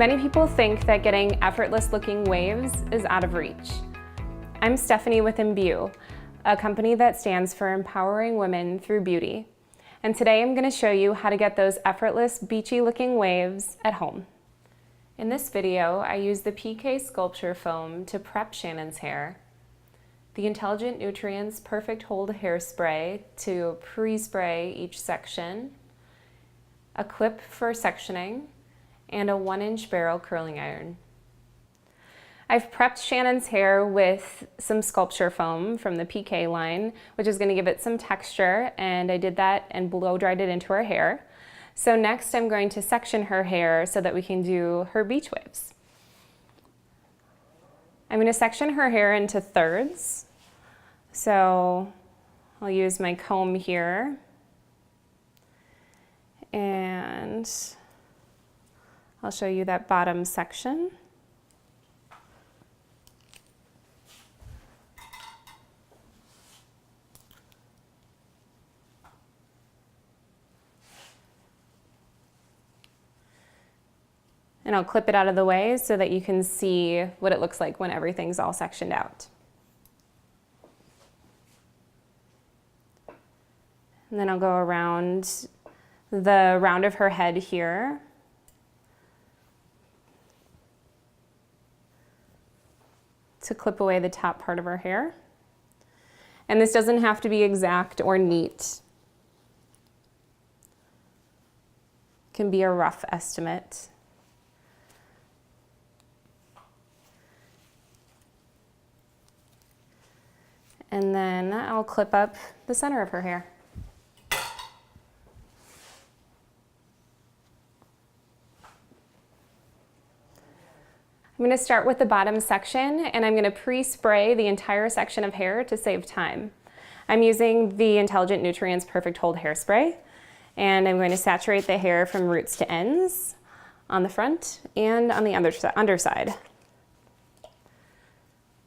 Many people think that getting effortless looking waves is out of reach. I'm Stephanie with Imbue, a company that stands for empowering women through beauty. And today I'm going to show you how to get those effortless, beachy looking waves at home. In this video, I use the PK Sculpture Foam to prep Shannon's hair, the Intelligent Nutrients Perfect Hold Hairspray to pre-spray each section, a clip for sectioning, and a 1-inch barrel curling iron. I've prepped Shannon's hair with some sculpture foam from the PK line, which is going to give it some texture, and I did that and blow dried it into her hair. So next I'm going to section her hair so that we can do her beach waves. I'm going to section her hair into thirds. So I'll use my comb here, and I'll show you that bottom section. And I'll clip it out of the way so that you can see what it looks like when everything's all sectioned out. And then I'll go around the round of her head here. To clip away the top part of her hair. And this doesn't have to be exact or neat. It can be a rough estimate. And then I'll clip up the center of her hair. I'm going to start with the bottom section, and I'm going to pre-spray the entire section of hair to save time. I'm using the Intelligent Nutrients Perfect Hold Hairspray, and I'm going to saturate the hair from roots to ends on the front and on the underside.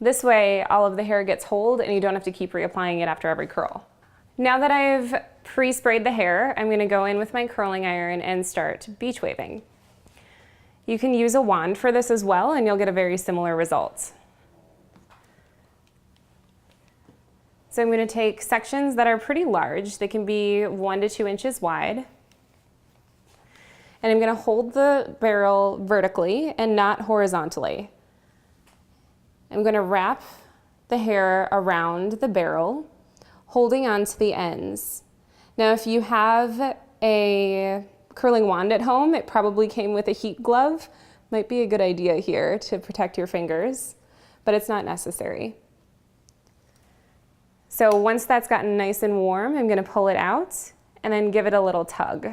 This way, all of the hair gets hold and you don't have to keep reapplying it after every curl. Now that I've pre-sprayed the hair, I'm going to go in with my curling iron and start beach waving. You can use a wand for this as well, and you'll get a very similar result. So I'm going to take sections that are pretty large. They can be 1 to 2 inches wide. And I'm going to hold the barrel vertically and not horizontally. I'm going to wrap the hair around the barrel, holding on to the ends. Now, if you have a curling wand at home, it probably came with a heat glove. Might be a good idea here to protect your fingers, but it's not necessary. So once that's gotten nice and warm, I'm going to pull it out and then give it a little tug.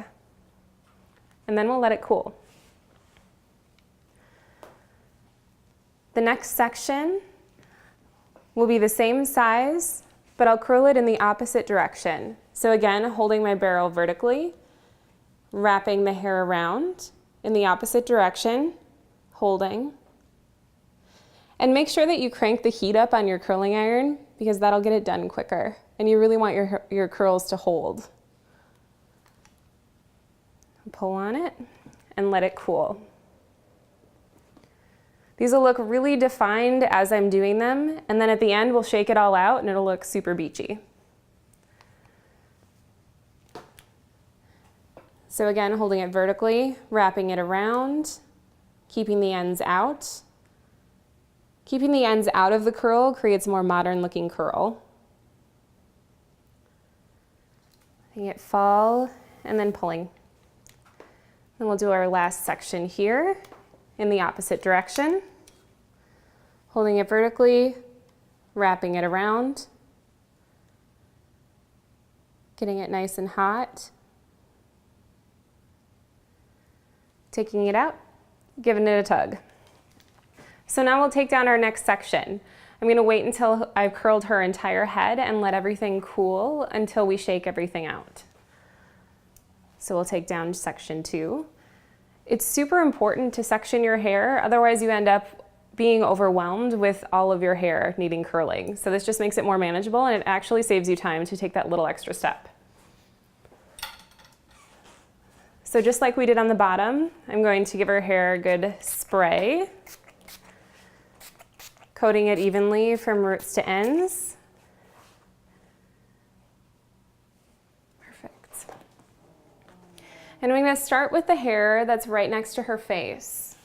And then we'll let it cool. The next section will be the same size, but I'll curl it in the opposite direction. So again, holding my barrel vertically, wrapping the hair around in the opposite direction, holding. And make sure that you crank the heat up on your curling iron, because that'll get it done quicker. And you really want your curls to hold. Pull on it and let it cool. These will look really defined as I'm doing them, and then at the end we'll shake it all out and it'll look super beachy. So again, holding it vertically, wrapping it around, keeping the ends out. Keeping the ends out of the curl creates a more modern looking curl. Letting it fall and then pulling. Then we'll do our last section here in the opposite direction. Holding it vertically, wrapping it around, getting it nice and hot. Taking it out, giving it a tug. So now we'll take down our next section. I'm going to wait until I've curled her entire head and let everything cool until we shake everything out. So we'll take down section 2. It's super important to section your hair, otherwise you end up being overwhelmed with all of your hair needing curling. So this just makes it more manageable, and it actually saves you time to take that little extra step. So just like we did on the bottom, I'm going to give her hair a good spray, coating it evenly from roots to ends. Perfect. And I'm going to start with the hair that's right next to her face.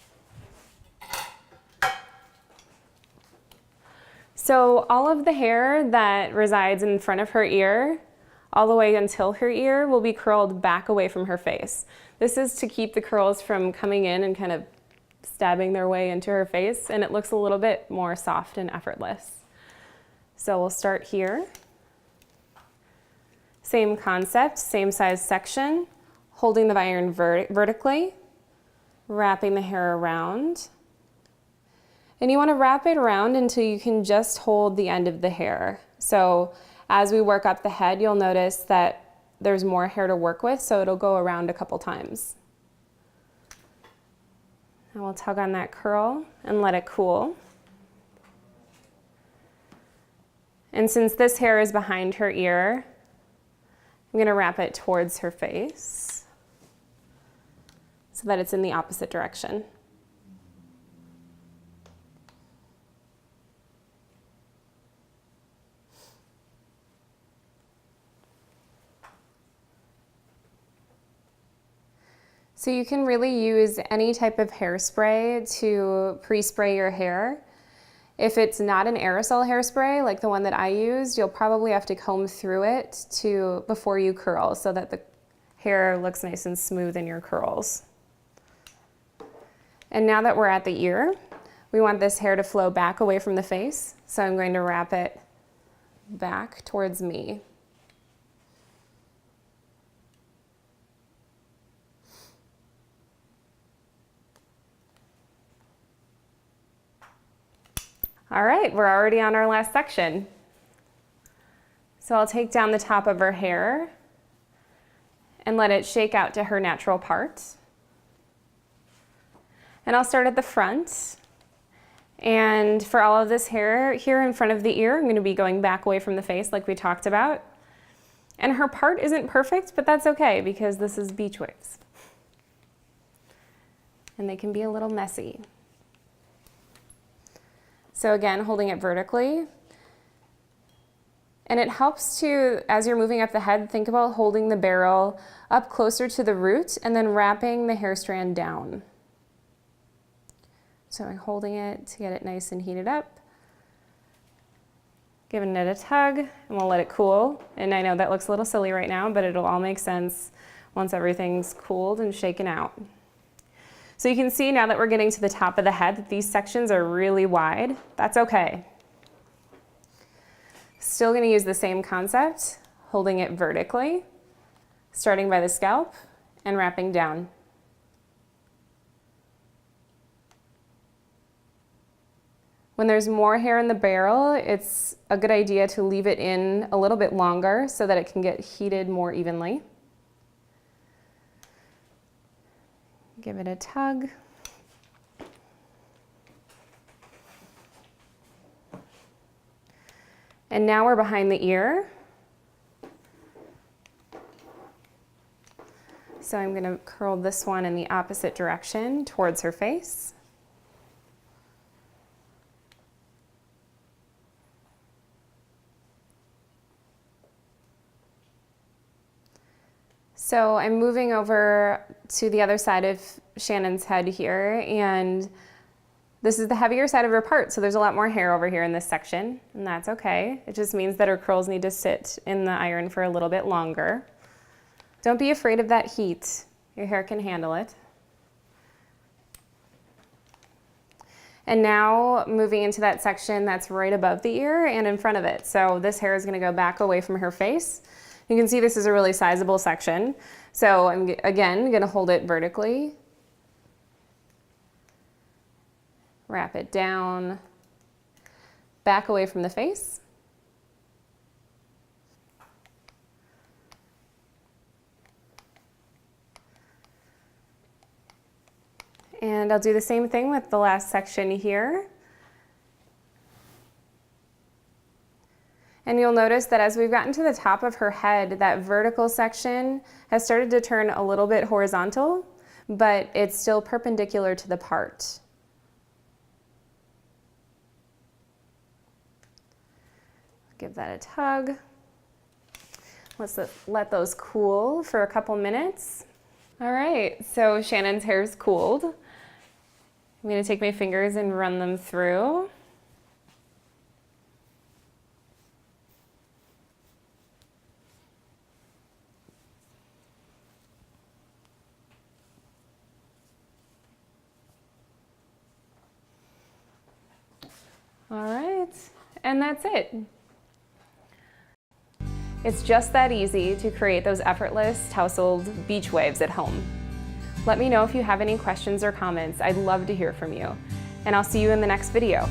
So all of the hair that resides in front of her ear, all the way until her ear, will be curled back away from her face. This is to keep the curls from coming in and kind of stabbing their way into her face, and it looks a little bit more soft and effortless. So we'll start here. Same concept, same size section, holding the iron vertically, wrapping the hair around. And you want to wrap it around until you can just hold the end of the hair. So as we work up the head, you'll notice that there's more hair to work with, so it'll go around a couple times. And we'll tug on that curl and let it cool. And since this hair is behind her ear, I'm going to wrap it towards her face so that it's in the opposite direction. So you can really use any type of hairspray to pre-spray your hair. If it's not an aerosol hairspray like the one that I used, you'll probably have to comb through it before you curl so that the hair looks nice and smooth in your curls. And now that we're at the ear, we want this hair to flow back away from the face. So I'm going to wrap it back towards me. All right, we're already on our last section. So I'll take down the top of her hair and let it shake out to her natural part. And I'll start at the front. And for all of this hair here in front of the ear, I'm going to be going back away from the face like we talked about. And her part isn't perfect, but that's okay because this is beach waves. And they can be a little messy. So again, holding it vertically. And it helps to, as you're moving up the head, think about holding the barrel up closer to the root and then wrapping the hair strand down. So I'm holding it to get it nice and heated up. Giving it a tug, and we'll let it cool. And I know that looks a little silly right now, but it'll all make sense once everything's cooled and shaken out. So you can see now that we're getting to the top of the head that these sections are really wide. That's okay. Still going to use the same concept, holding it vertically, starting by the scalp and wrapping down. When there's more hair in the barrel, it's a good idea to leave it in a little bit longer so that it can get heated more evenly. Give it a tug. And now we're behind the ear. So I'm going to curl this one in the opposite direction towards her face. So I'm moving over to the other side of Shannon's head here, and this is the heavier side of her part, so there's a lot more hair over here in this section, and that's okay. It just means that her curls need to sit in the iron for a little bit longer. Don't be afraid of that heat. Your hair can handle it. And now moving into that section that's right above the ear and in front of it. So this hair is going to go back away from her face. You can see this is a really sizable section. So I'm again going to hold it vertically. Wrap it down, back away from the face. And I'll do the same thing with the last section here. And you'll notice that as we've gotten to the top of her head, that vertical section has started to turn a little bit horizontal, but it's still perpendicular to the part. Give that a tug. Let's let those cool for a couple minutes. All right, so Shannon's hair's cooled. I'm gonna take my fingers and run them through. All right, and that's it. It's just that easy to create those effortless tousled beach waves at home. Let me know if you have any questions or comments. I'd love to hear from you. And I'll see you in the next video.